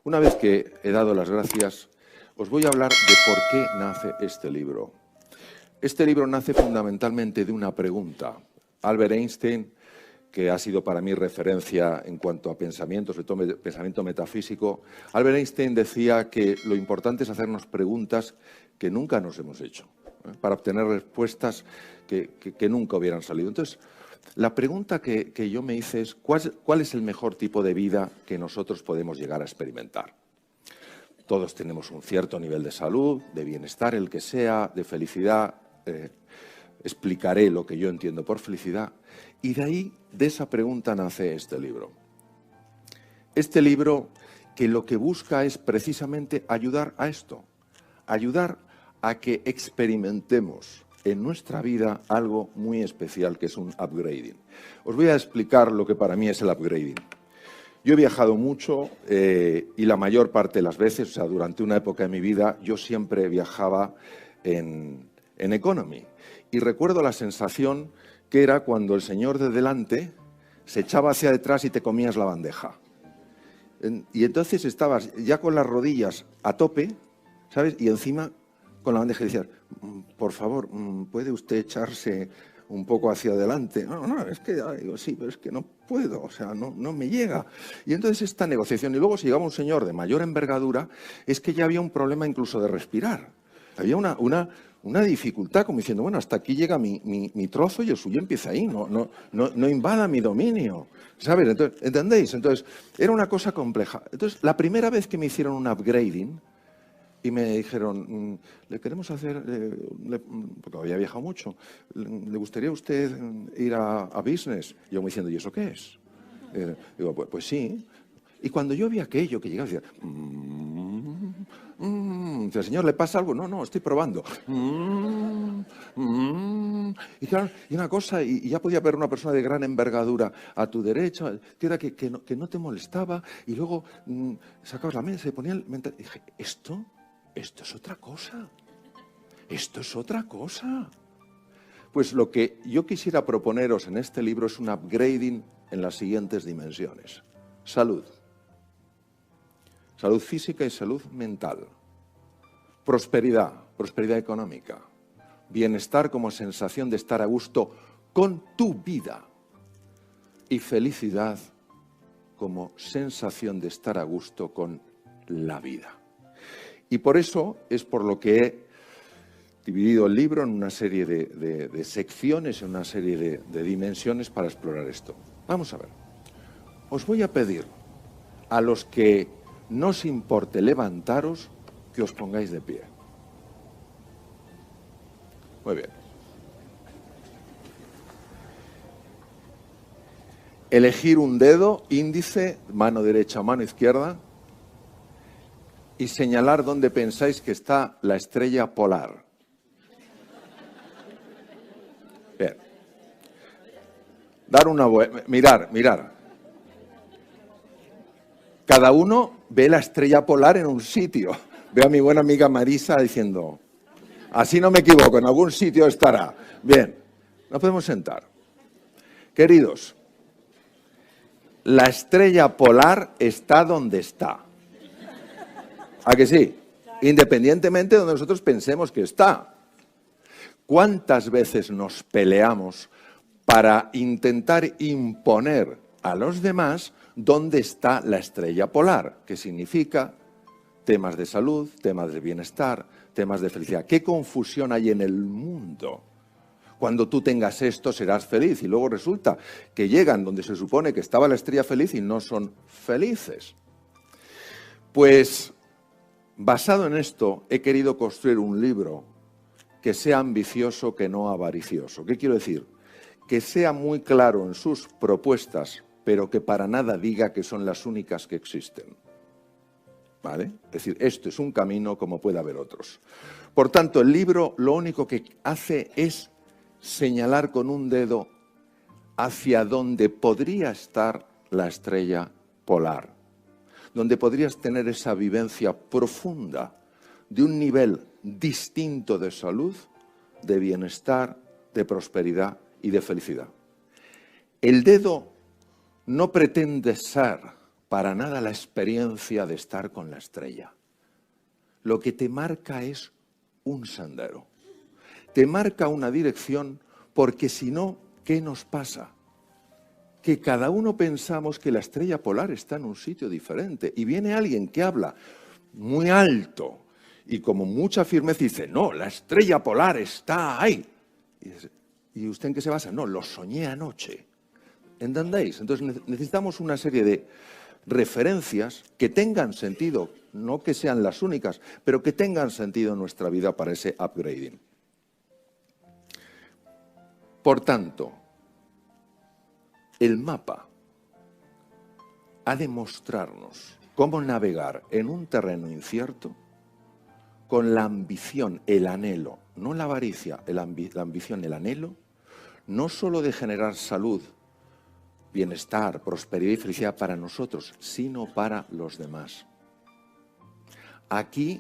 Una vez que he dado las gracias, os voy a hablar de por qué nace este libro. Este libro nace fundamentalmente de una pregunta. Albert Einstein, que ha sido para mí referencia en cuanto a pensamiento, sobre todo pensamiento metafísico, Albert Einstein decía que lo importante es hacernos preguntas que nunca nos hemos hecho, para obtener respuestas que nunca hubieran salido. Entonces, la pregunta que yo me hice es, ¿cuál es el mejor tipo de vida que nosotros podemos llegar a experimentar? Todos tenemos un cierto nivel de salud, de bienestar, el que sea, de felicidad. Explicaré lo que yo entiendo por felicidad. Y de ahí, de esa pregunta, nace este libro. Este libro que lo que busca es precisamente ayudar a esto, ayudar a que experimentemos en nuestra vida algo muy especial, que es un upgrading. Os voy a explicar lo que para mí es el upgrading. Yo he viajado mucho y la mayor parte de las veces, o sea, durante una época de mi vida, yo siempre viajaba en economy. Y recuerdo la sensación que era cuando el señor de delante se echaba hacia detrás y te comías la bandeja. Y entonces estabas ya con las rodillas a tope, ¿sabes? Y encima con la bandeja y decías, por favor, ¿puede usted echarse un poco hacia adelante? No, es que, digo, sí, pero es que no puedo, o sea, no me llega. Y entonces esta negociación, y luego si llegaba un señor de mayor envergadura, es que ya había un problema incluso de respirar. Había una dificultad, como diciendo, bueno, hasta aquí llega mi trozo y el suyo empieza ahí, no invada mi dominio, ¿sabes? Entonces, ¿entendéis? Entonces, era una cosa compleja. Entonces, la primera vez que me hicieron un upgrading y me dijeron, le queremos hacer, porque había viajado mucho, ¿le gustaría a usted ir a business? Y yo me diciendo, ¿y eso qué es? Digo, pues sí. Y cuando yo vi aquello que llegaba, decía, dice, señor, ¿le pasa algo? No, estoy probando. Y claro, y una cosa, y ya podía ver una persona de gran envergadura a tu derecha, que era que no te molestaba, y luego sacabas la mesa y ponía el mental. Y dije, esto es otra cosa. Esto es otra cosa. Pues lo que yo quisiera proponeros en este libro es un upgrading en las siguientes dimensiones. Salud. Salud física y salud mental. Prosperidad, prosperidad económica. Bienestar como sensación de estar a gusto con tu vida. Y felicidad como sensación de estar a gusto con la vida. Y por eso es por lo que he dividido el libro en una serie de secciones, en una serie de dimensiones para explorar esto. Vamos a ver. Os voy a pedir a los que no os importe levantaros, que os pongáis de pie. Muy bien. Elegir un dedo, índice, mano derecha o mano izquierda, y señalar dónde pensáis que está la estrella polar. Bien. Dar una vuelta. Mirar. Cada uno ve la estrella polar en un sitio. Veo a mi buena amiga Marisa diciendo, así no me equivoco, en algún sitio estará. Bien, nos podemos sentar. Queridos, la estrella polar está donde está. ¿A que sí? Independientemente de donde nosotros pensemos que está. ¿Cuántas veces nos peleamos para intentar imponer a los demás dónde está la estrella polar? ¿Qué significa? Temas de salud, temas de bienestar, temas de felicidad. ¿Qué confusión hay en el mundo? Cuando tú tengas esto serás feliz y luego resulta que llegan donde se supone que estaba la estrella feliz y no son felices. Pues basado en esto he querido construir un libro que sea ambicioso, que no avaricioso. ¿Qué quiero decir? Que sea muy claro en sus propuestas, pero que para nada diga que son las únicas que existen. ¿Vale? Es decir, esto es un camino como puede haber otros. Por tanto, el libro lo único que hace es señalar con un dedo hacia donde podría estar la estrella polar, donde podrías tener esa vivencia profunda de un nivel distinto de salud, de bienestar, de prosperidad y de felicidad. El dedo no pretende ser para nada la experiencia de estar con la estrella. Lo que te marca es un sendero. Te marca una dirección, porque si no, ¿qué nos pasa? Que cada uno pensamos que la estrella polar está en un sitio diferente y viene alguien que habla muy alto y como mucha firmeza dice, no, la estrella polar está ahí. ¿Y usted en qué se basa? No, lo soñé anoche. ¿Entendéis? Entonces necesitamos una serie de referencias que tengan sentido, no que sean las únicas, pero que tengan sentido en nuestra vida para ese upgrading. Por tanto, el mapa ha de mostrarnos cómo navegar en un terreno incierto con la ambición, el anhelo, no la avaricia, la ambición, el anhelo, no solo de generar salud, bienestar, prosperidad y felicidad para nosotros, sino para los demás. Aquí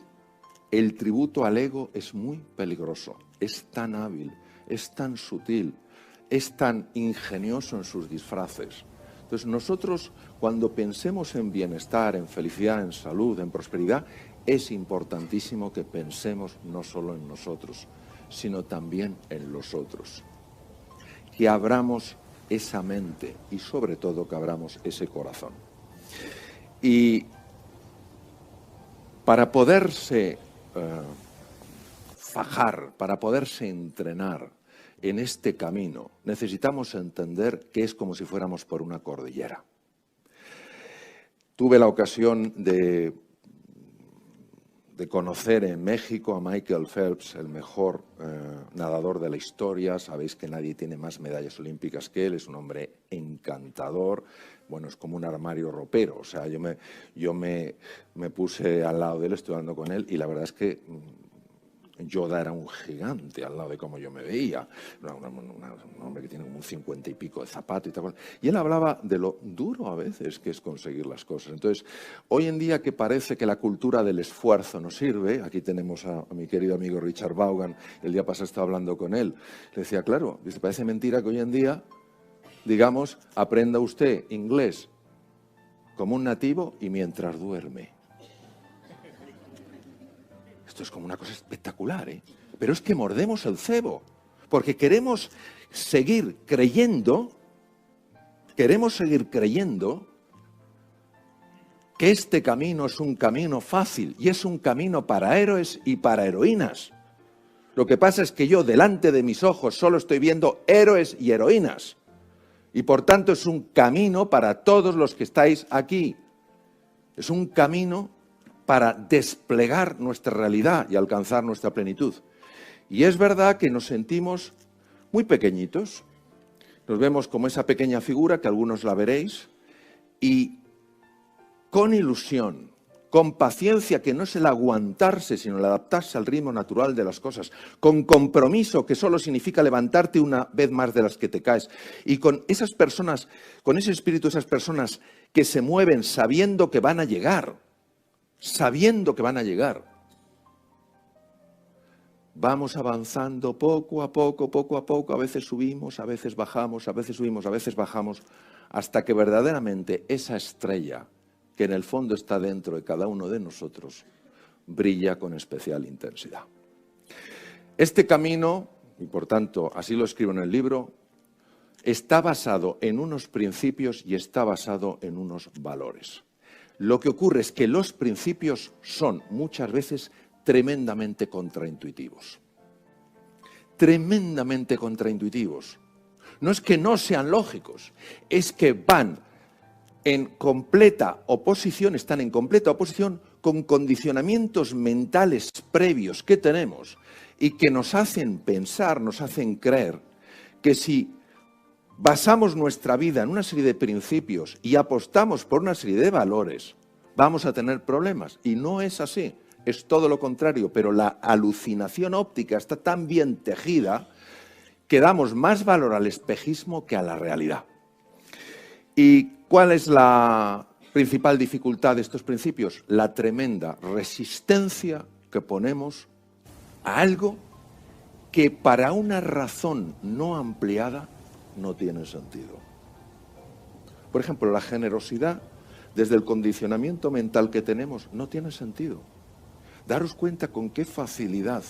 el tributo al ego es muy peligroso, es tan hábil, es tan sutil, es tan ingenioso en sus disfraces. Entonces nosotros, cuando pensemos en bienestar, en felicidad, en salud, en prosperidad, es importantísimo que pensemos no solo en nosotros, sino también en los otros. Que abramos esa mente y sobre todo que abramos ese corazón. Y para poderse fajar, para poderse entrenar en este camino, necesitamos entender que es como si fuéramos por una cordillera. Tuve la ocasión de conocer en México a Michael Phelps, el mejor nadador de la historia. Sabéis que nadie tiene más medallas olímpicas que él, es un hombre encantador. Bueno, es como un armario ropero. O sea, yo me puse al lado de él, estuve hablando con él, y la verdad es que Yoda era un gigante al lado de cómo yo me veía. Un hombre que tiene como un 50 y pico de zapato y tal. Y él hablaba de lo duro a veces que es conseguir las cosas. Entonces, hoy en día que parece que la cultura del esfuerzo no sirve, aquí tenemos a mi querido amigo Richard Vaughan, el día pasado estaba hablando con él, le decía, claro, dice, parece mentira que hoy en día, digamos, aprenda usted inglés como un nativo y mientras duerme. Esto es como una cosa espectacular, ¿eh? Pero es que mordemos el cebo, porque queremos seguir creyendo que este camino es un camino fácil y es un camino para héroes y para heroínas. Lo que pasa es que yo delante de mis ojos solo estoy viendo héroes y heroínas. Y por tanto es un camino para todos los que estáis aquí. Es un camino para desplegar nuestra realidad y alcanzar nuestra plenitud. Y es verdad que nos sentimos muy pequeñitos. Nos vemos como esa pequeña figura, que algunos la veréis, y con ilusión, con paciencia, que no es el aguantarse, sino el adaptarse al ritmo natural de las cosas, con compromiso, que solo significa levantarte una vez más de las que te caes, y con esas personas, con ese espíritu, esas personas que se mueven sabiendo que van a llegar, Vamos avanzando poco a poco, a veces subimos, a veces bajamos, a veces subimos, a veces bajamos, hasta que verdaderamente esa estrella, que en el fondo está dentro de cada uno de nosotros, brilla con especial intensidad. Este camino, y por tanto así lo escribo en el libro, está basado en unos principios y está basado en unos valores. Lo que ocurre es que los principios son muchas veces tremendamente contraintuitivos. Tremendamente contraintuitivos. No es que no sean lógicos, es que van en completa oposición, están en completa oposición con condicionamientos mentales previos que tenemos y que nos hacen pensar, nos hacen creer que si basamos nuestra vida en una serie de principios y apostamos por una serie de valores, vamos a tener problemas. Y no es así, es todo lo contrario, pero la alucinación óptica está tan bien tejida que damos más valor al espejismo que a la realidad. ¿Y cuál es la principal dificultad de estos principios? La tremenda resistencia que ponemos a algo que para una razón no ampliada no tiene sentido. Por ejemplo, la generosidad desde el condicionamiento mental que tenemos, no tiene sentido. Daros cuenta con qué facilidad,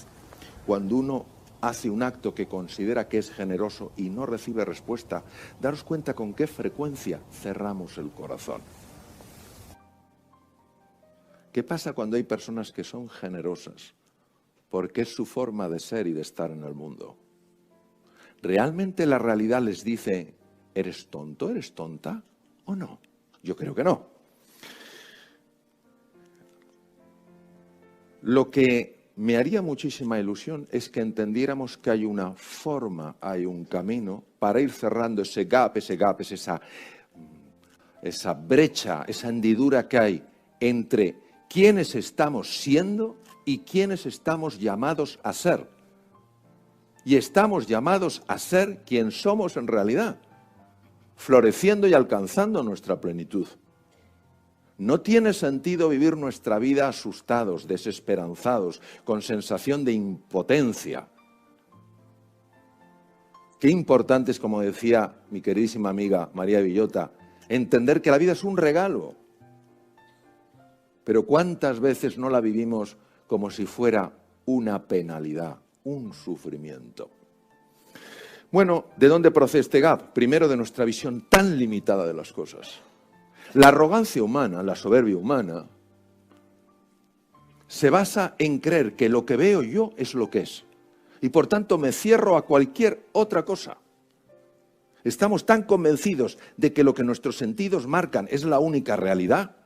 cuando uno hace un acto que considera que es generoso y no recibe respuesta, daros cuenta con qué frecuencia cerramos el corazón. ¿Qué pasa cuando hay personas que son generosas? Porque es su forma de ser y de estar en el mundo. ¿Realmente la realidad les dice, ¿eres tonto, eres tonta o no? Yo creo que no. Lo que me haría muchísima ilusión es que entendiéramos que hay una forma, hay un camino para ir cerrando ese gap, esa brecha, esa hendidura que hay entre quiénes estamos siendo y quiénes estamos llamados a ser. Y estamos llamados a ser quien somos en realidad, floreciendo y alcanzando nuestra plenitud. No tiene sentido vivir nuestra vida asustados, desesperanzados, con sensación de impotencia. Qué importante es, como decía mi queridísima amiga María Villota, entender que la vida es un regalo. Pero ¿cuántas veces no la vivimos como si fuera una penalidad, un sufrimiento? Bueno, ¿de dónde procede este gap? Primero, de nuestra visión tan limitada de las cosas. La arrogancia humana, la soberbia humana, se basa en creer que lo que veo yo es lo que es. Y por tanto me cierro a cualquier otra cosa. Estamos tan convencidos de que lo que nuestros sentidos marcan es la única realidad,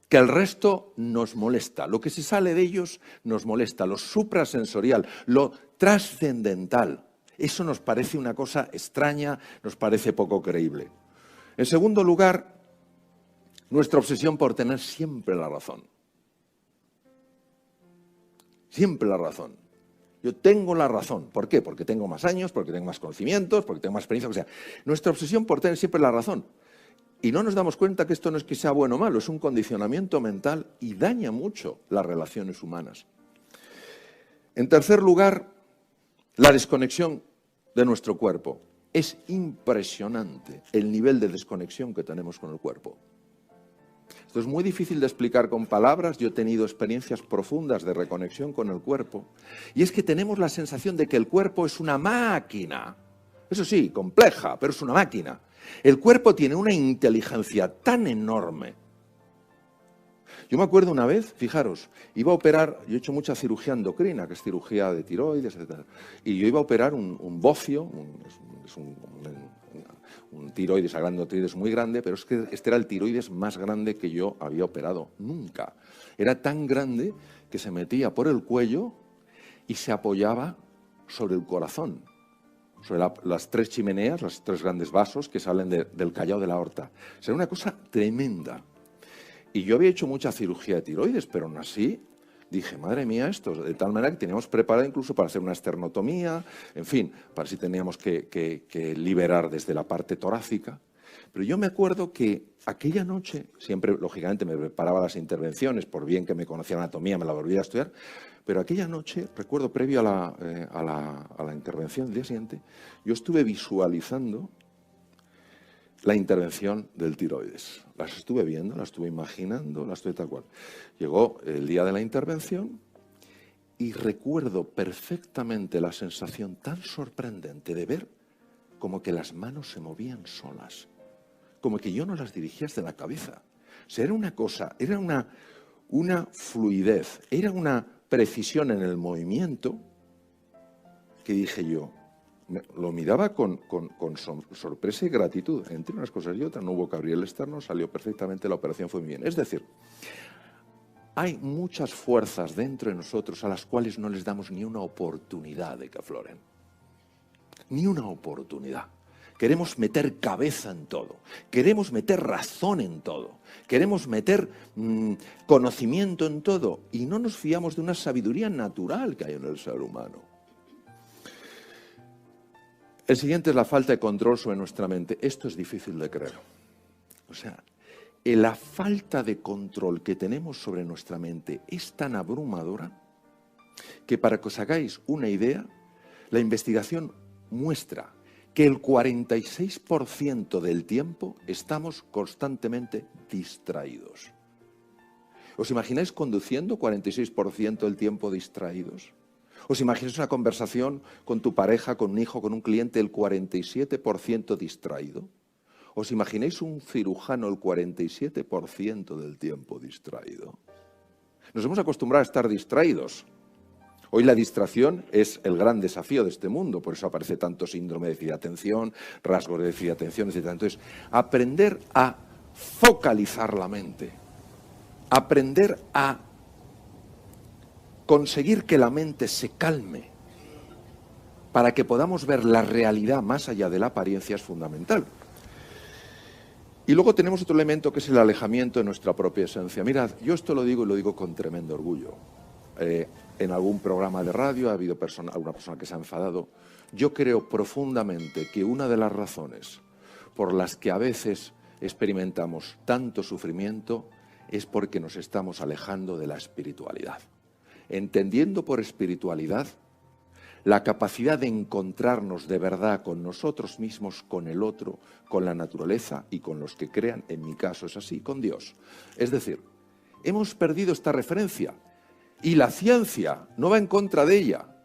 que el resto nos molesta. Lo que se sale de ellos nos molesta. Lo suprasensorial, lo trascendental. Eso nos parece una cosa extraña, nos parece poco creíble. En segundo lugar, nuestra obsesión por tener siempre la razón. Siempre la razón. Yo tengo la razón. ¿Por qué? Porque tengo más años, porque tengo más conocimientos, porque tengo más experiencia, o sea, nuestra obsesión por tener siempre la razón. Y no nos damos cuenta que esto no es que sea bueno o malo, es un condicionamiento mental y daña mucho las relaciones humanas. En tercer lugar, la desconexión de nuestro cuerpo. Es impresionante el nivel de desconexión que tenemos con el cuerpo. Esto es muy difícil de explicar con palabras. Yo he tenido experiencias profundas de reconexión con el cuerpo. Y es que tenemos la sensación de que el cuerpo es una máquina. Eso sí, compleja, pero es una máquina. El cuerpo tiene una inteligencia tan enorme. Yo me acuerdo una vez, fijaros, iba a operar, yo he hecho mucha cirugía endocrina, que es cirugía de tiroides, etc. Y yo iba a operar un bocio, un tiroides, a grande tiroides muy grande, pero es que este era el tiroides más grande que yo había operado nunca. Era tan grande que se metía por el cuello y se apoyaba sobre el corazón, sobre las tres chimeneas, los tres grandes vasos que salen del callado de la aorta. O sea, era una cosa tremenda. Y yo había hecho mucha cirugía de tiroides, pero aún así dije, madre mía, esto, de tal manera que teníamos preparado incluso para hacer una esternotomía, en fin, para si teníamos que liberar desde la parte torácica. Pero yo me acuerdo que aquella noche, siempre, lógicamente, me preparaba las intervenciones, por bien que me conocía anatomía, me la volvía a estudiar, pero aquella noche, recuerdo, previo a la intervención del día siguiente, yo estuve visualizando la intervención del tiroides. Las estuve viendo, las estuve imaginando, las estuve tal cual. Llegó el día de la intervención y recuerdo perfectamente la sensación tan sorprendente de ver como que las manos se movían solas, como que yo no las dirigía desde la cabeza. O sea, era una cosa, era una fluidez, era una precisión en el movimiento que dije yo, lo miraba con sorpresa y gratitud. Entre unas cosas y otras, no hubo que abrir el externo, salió perfectamente, la operación fue muy bien. Es decir, hay muchas fuerzas dentro de nosotros a las cuales no les damos ni una oportunidad de que afloren. Ni una oportunidad. Queremos meter cabeza en todo, queremos meter razón en todo, queremos meter conocimiento en todo y no nos fiamos de una sabiduría natural que hay en el ser humano. El siguiente es la falta de control sobre nuestra mente. Esto es difícil de creer. O sea, la falta de control que tenemos sobre nuestra mente es tan abrumadora que, para que os hagáis una idea, la investigación muestra que el 46% del tiempo estamos constantemente distraídos. ¿Os imagináis conduciendo 46% del tiempo distraídos? ¿Os imagináis una conversación con tu pareja, con un hijo, con un cliente, el 47% distraído? ¿Os imagináis un cirujano el 47% del tiempo distraído? Nos hemos acostumbrado a estar distraídos. Hoy la distracción es el gran desafío de este mundo, por eso aparece tanto síndrome de déficit de atención, rasgos de déficit de atención, etc. Entonces, aprender a focalizar la mente, aprender a conseguir que la mente se calme para que podamos ver la realidad más allá de la apariencia es fundamental. Y luego tenemos otro elemento que es el alejamiento de nuestra propia esencia. Mirad, yo esto lo digo y lo digo con tremendo orgullo. En algún programa de radio ha habido alguna persona que se ha enfadado. Yo creo profundamente que una de las razones por las que a veces experimentamos tanto sufrimiento es porque nos estamos alejando de la espiritualidad. Entendiendo por espiritualidad la capacidad de encontrarnos de verdad con nosotros mismos, con el otro, con la naturaleza y con los que crean, en mi caso es así, con Dios. Es decir, hemos perdido esta referencia y la ciencia no va en contra de ella.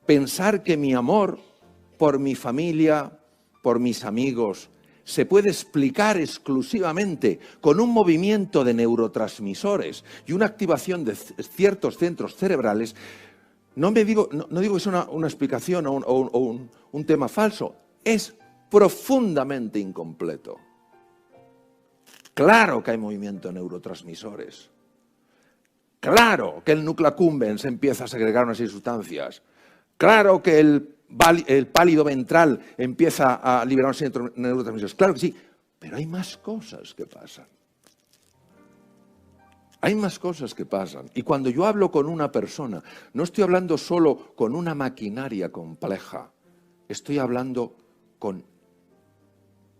Pensar que mi amor por mi familia, por mis amigos, se puede explicar exclusivamente con un movimiento de neurotransmisores y una activación de ciertos centros cerebrales. No digo que sea una explicación o un tema falso, es profundamente incompleto. Claro que hay movimiento de neurotransmisores. Claro que el núcleo accumbens empieza a segregar unas sustancias. Claro que el pálido ventral empieza a liberar unos neurotransmisores. Claro que sí, pero hay más cosas que pasan. Hay más cosas que pasan. Y cuando yo hablo con una persona, no estoy hablando solo con una maquinaria compleja. Estoy hablando con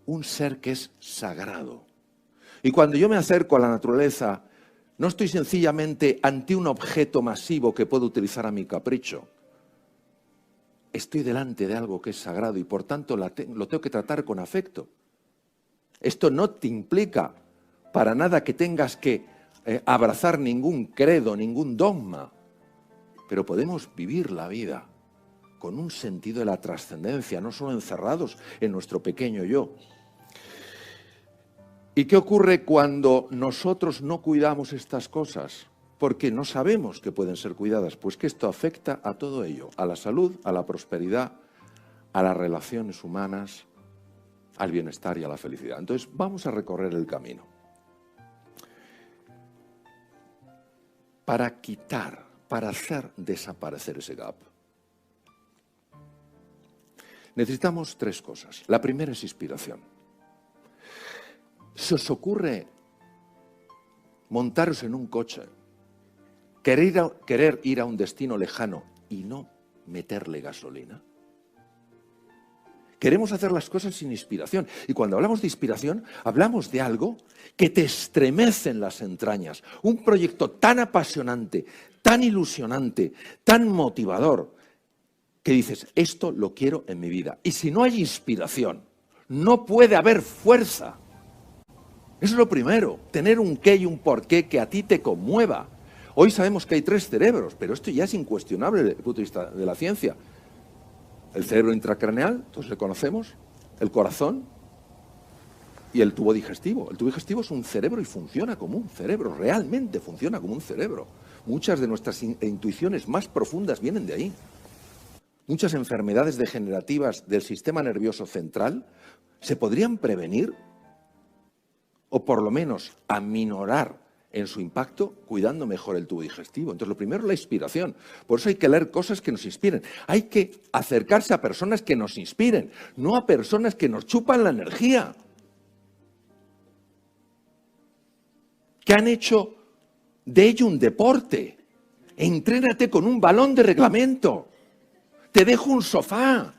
un ser que es sagrado. Y cuando yo me acerco a la naturaleza, no estoy sencillamente ante un objeto masivo que puedo utilizar a mi capricho. Estoy delante de algo que es sagrado y por tanto lo tengo que tratar con afecto. Esto no te implica para nada que tengas que abrazar ningún credo, ningún dogma, pero podemos vivir la vida con un sentido de la trascendencia, no solo encerrados en nuestro pequeño yo. ¿Y qué ocurre cuando nosotros no cuidamos estas cosas? Porque no sabemos que pueden ser cuidadas, pues que esto afecta a todo ello, a la salud, a la prosperidad, a las relaciones humanas, al bienestar y a la felicidad. Entonces vamos a recorrer el camino. Para quitar, para hacer desaparecer ese gap, necesitamos tres cosas. La primera es inspiración. ¿Se os ocurre montaros en un coche, querer ir a un destino lejano y no meterle gasolina? Queremos hacer las cosas sin inspiración. Y cuando hablamos de inspiración, hablamos de algo que te estremece en las entrañas. Un proyecto tan apasionante, tan ilusionante, tan motivador, que dices, esto lo quiero en mi vida. Y si no hay inspiración, no puede haber fuerza. Eso es lo primero, tener un qué y un por qué que a ti te conmueva. Hoy sabemos que hay tres cerebros, pero esto ya es incuestionable desde el punto de vista de la ciencia. El cerebro intracraneal, todos le conocemos, el corazón y el tubo digestivo. El tubo digestivo es un cerebro y funciona como un cerebro, realmente funciona como un cerebro. Muchas de nuestras intuiciones más profundas vienen de ahí. Muchas enfermedades degenerativas del sistema nervioso central se podrían prevenir o por lo menos aminorar en su impacto cuidando mejor el tubo digestivo. Entonces, lo primero es la inspiración. Por eso hay que leer cosas que nos inspiren. Hay que acercarse a personas que nos inspiren, no a personas que nos chupan la energía. Que han hecho de ello un deporte. Entrénate con un balón de reglamento. Te dejo un sofá.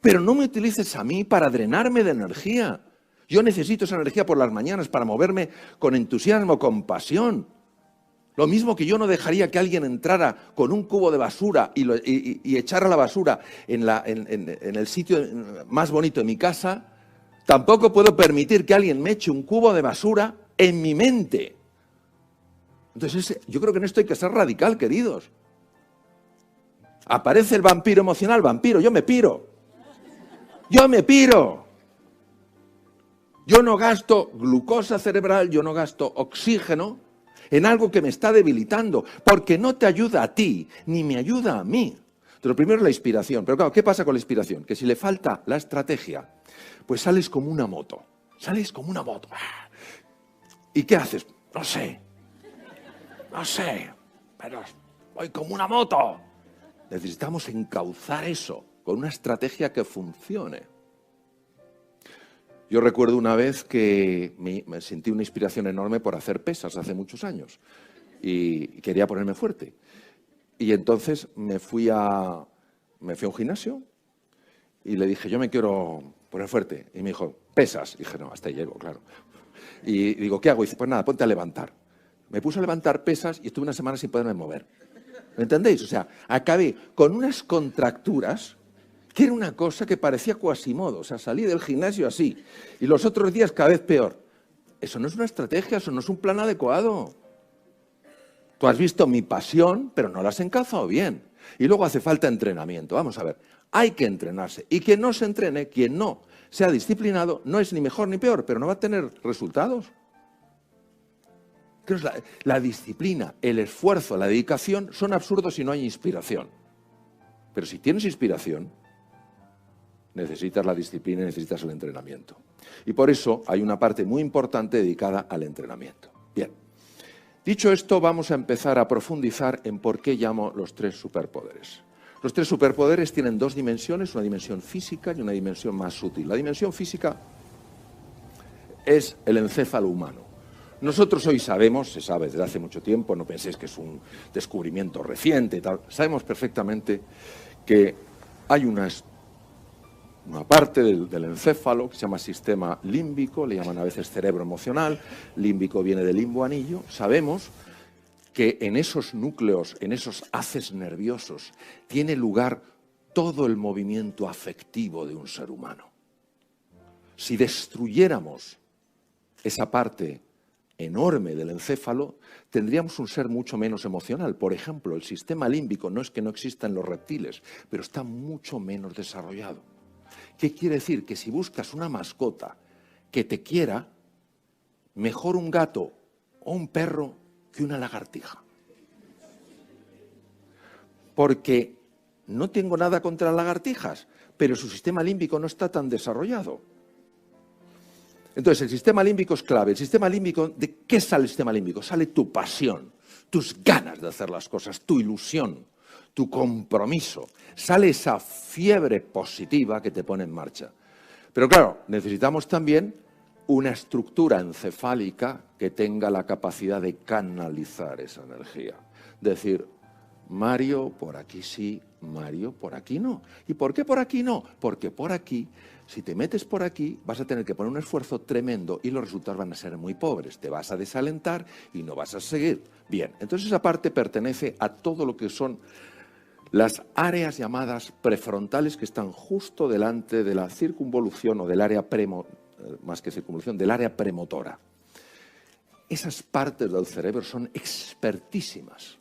Pero no me utilices a mí para drenarme de energía. Yo necesito esa energía por las mañanas para moverme con entusiasmo, con pasión. Lo mismo que yo no dejaría que alguien entrara con un cubo de basura y echara la basura en el sitio más bonito de mi casa, tampoco puedo permitir que alguien me eche un cubo de basura en mi mente. Entonces, yo creo que en esto hay que ser radical, queridos. Aparece el vampiro emocional, vampiro, yo me piro. Yo me piro. Yo no gasto glucosa cerebral, yo no gasto oxígeno en algo que me está debilitando, porque no te ayuda a ti, ni me ayuda a mí. Entonces, lo primero es la inspiración. Pero claro, ¿qué pasa con la inspiración? Que si le falta la estrategia, pues sales como una moto. Sales como una moto. ¿Y qué haces? No sé, pero voy como una moto. Necesitamos encauzar eso con una estrategia que funcione. Yo recuerdo una vez que me sentí una inspiración enorme por hacer pesas hace muchos años y quería ponerme fuerte. Y entonces me fui a un gimnasio y le dije, yo me quiero poner fuerte. Y me dijo, pesas. Y dije, no, hasta ahí llego, claro. Y digo, ¿qué hago? Y dice, pues nada, ponte a levantar. Me puse a levantar pesas y estuve una semana sin poderme mover. ¿Me entendéis? O sea, acabé con unas contracturas que era una cosa que parecía Quasimodo. O sea, salí del gimnasio así y los otros días cada vez peor. Eso no es una estrategia, eso no es un plan adecuado. Tú has visto mi pasión, pero no la has encalzado bien. Y luego hace falta entrenamiento. Vamos a ver, hay que entrenarse. Y quien no se entrene, quien no sea disciplinado, no es ni mejor ni peor, pero no va a tener resultados. Entonces, la disciplina, el esfuerzo, la dedicación son absurdos si no hay inspiración. Pero si tienes inspiración, necesitas la disciplina y necesitas el entrenamiento. Y por eso hay una parte muy importante dedicada al entrenamiento. Bien, dicho esto, vamos a empezar a profundizar en por qué llamo los tres superpoderes. Los tres superpoderes tienen dos dimensiones, una dimensión física y una dimensión más sutil. La dimensión física es el encéfalo humano. Nosotros hoy sabemos, se sabe desde hace mucho tiempo, no penséis que es un descubrimiento reciente y tal, sabemos perfectamente que hay una parte del encéfalo que se llama sistema límbico, le llaman a veces cerebro emocional, límbico viene del limbo anillo. Sabemos que en esos núcleos, en esos haces nerviosos, tiene lugar todo el movimiento afectivo de un ser humano. Si destruyéramos esa parte enorme del encéfalo, tendríamos un ser mucho menos emocional. Por ejemplo, el sistema límbico no es que no exista en los reptiles, pero está mucho menos desarrollado. ¿Qué quiere decir? Que si buscas una mascota que te quiera, mejor un gato o un perro que una lagartija. Porque no tengo nada contra las lagartijas, pero su sistema límbico no está tan desarrollado. Entonces, el sistema límbico es clave. El sistema límbico, ¿de qué sale el sistema límbico? Sale tu pasión, tus ganas de hacer las cosas, tu ilusión, tu compromiso. Sale esa fiebre positiva que te pone en marcha. Pero claro, necesitamos también una estructura encefálica que tenga la capacidad de canalizar esa energía. Decir, Mario, por aquí sí, Mario, por aquí no. ¿Y por qué por aquí no? Porque por aquí, si te metes por aquí, vas a tener que poner un esfuerzo tremendo y los resultados van a ser muy pobres. Te vas a desalentar y no vas a seguir. Bien, entonces esa parte pertenece a todo lo que son las áreas llamadas prefrontales que están justo delante de la circunvolución o del área más que circunvolución, del área premotora. Esas partes del cerebro son expertísimas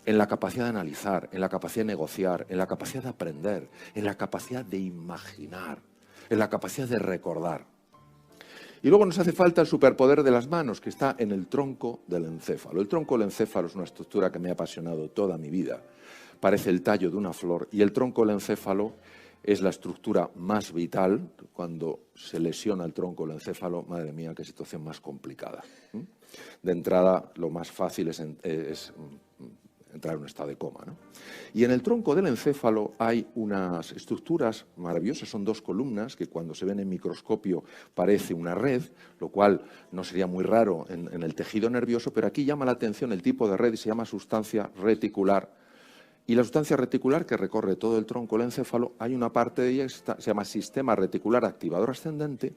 en la capacidad de analizar, en la capacidad de negociar, en la capacidad de aprender, en la capacidad de imaginar, en la capacidad de recordar. Y luego nos hace falta el superpoder de las manos, que está en el tronco del encéfalo. El tronco del encéfalo es una estructura que me ha apasionado toda mi vida. Parece el tallo de una flor y el tronco del encéfalo es la estructura más vital. Cuando se lesiona el tronco del encéfalo, madre mía, qué situación más complicada. De entrada, lo más fácil es entrar en un estado de coma, ¿no? Y en el tronco del encéfalo hay unas estructuras maravillosas, son dos columnas que cuando se ven en microscopio parece una red, lo cual no sería muy raro en el tejido nervioso, pero aquí llama la atención el tipo de red y se llama sustancia reticular. Y la sustancia reticular que recorre todo el tronco del encéfalo, hay una parte de ella que se llama sistema reticular activador ascendente,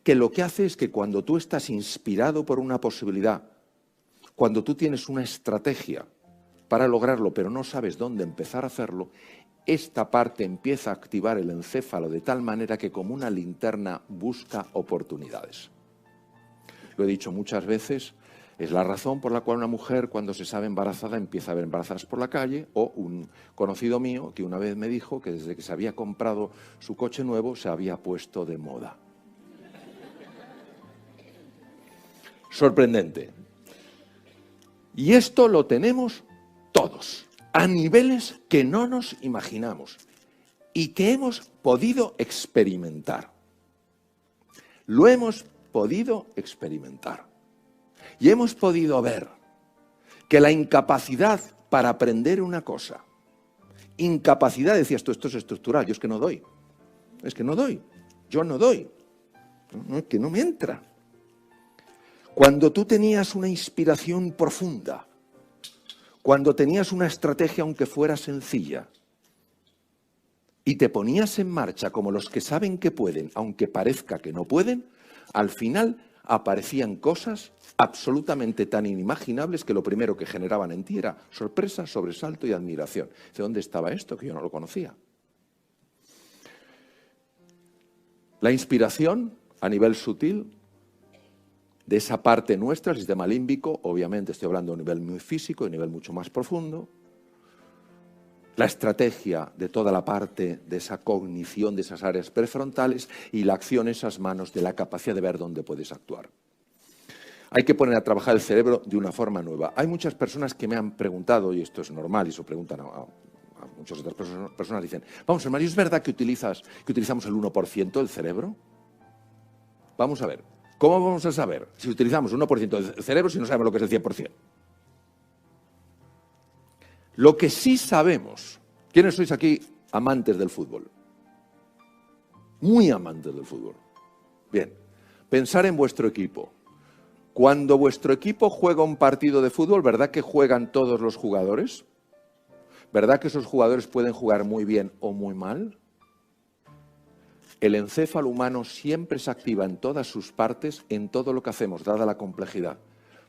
que lo que hace es que cuando tú estás inspirado por una posibilidad cuando tú tienes una estrategia para lograrlo, pero no sabes dónde empezar a hacerlo, esta parte empieza a activar el encéfalo de tal manera que como una linterna busca oportunidades. Lo he dicho muchas veces, es la razón por la cual una mujer cuando se sabe embarazada empieza a ver embarazadas por la calle, o un conocido mío que una vez me dijo que desde que se había comprado su coche nuevo se había puesto de moda. Sorprendente. Y esto lo tenemos todos, a niveles que no nos imaginamos y que hemos podido experimentar. Lo hemos podido experimentar. Y hemos podido ver que la incapacidad para aprender una cosa, incapacidad, decías tú, esto es estructural, yo es que no doy, yo no doy, es que no me entra. Cuando tú tenías una inspiración profunda, cuando tenías una estrategia aunque fuera sencilla, y te ponías en marcha como los que saben que pueden, aunque parezca que no pueden, al final aparecían cosas absolutamente tan inimaginables que lo primero que generaban en ti era sorpresa, sobresalto y admiración. ¿De dónde estaba esto? Que yo no lo conocía. La inspiración, a nivel sutil, de esa parte nuestra, el sistema límbico, obviamente estoy hablando a un nivel muy físico y a un nivel mucho más profundo. La estrategia de toda la parte de esa cognición de esas áreas prefrontales y la acción en esas manos de la capacidad de ver dónde puedes actuar. Hay que poner a trabajar el cerebro de una forma nueva. Hay muchas personas que me han preguntado, y esto es normal, y se preguntan a muchas otras personas, dicen, vamos, hermano, ¿es verdad que utilizamos el 1% del cerebro? Vamos a ver, ¿cómo vamos a saber si utilizamos el 1% del cerebro si no sabemos lo que es el 100%? Lo que sí sabemos, ¿quiénes sois aquí amantes del fútbol? Muy amantes del fútbol. Bien, pensar en vuestro equipo. Cuando vuestro equipo juega un partido de fútbol, ¿verdad que juegan todos los jugadores? ¿Verdad que esos jugadores pueden jugar muy bien o muy mal? El encéfalo humano siempre se activa en todas sus partes, en todo lo que hacemos, dada la complejidad.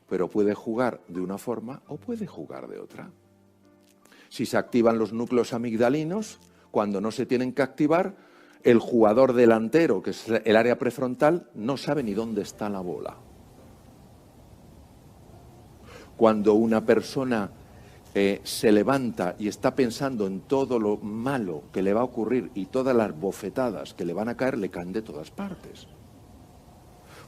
Pero puede jugar de una forma o puede jugar de otra. Si se activan los núcleos amigdalinos, cuando no se tienen que activar, el jugador delantero, que es el área prefrontal, no sabe ni dónde está la bola. Cuando una persona se levanta y está pensando en todo lo malo que le va a ocurrir y todas las bofetadas que le van a caer, le caen de todas partes.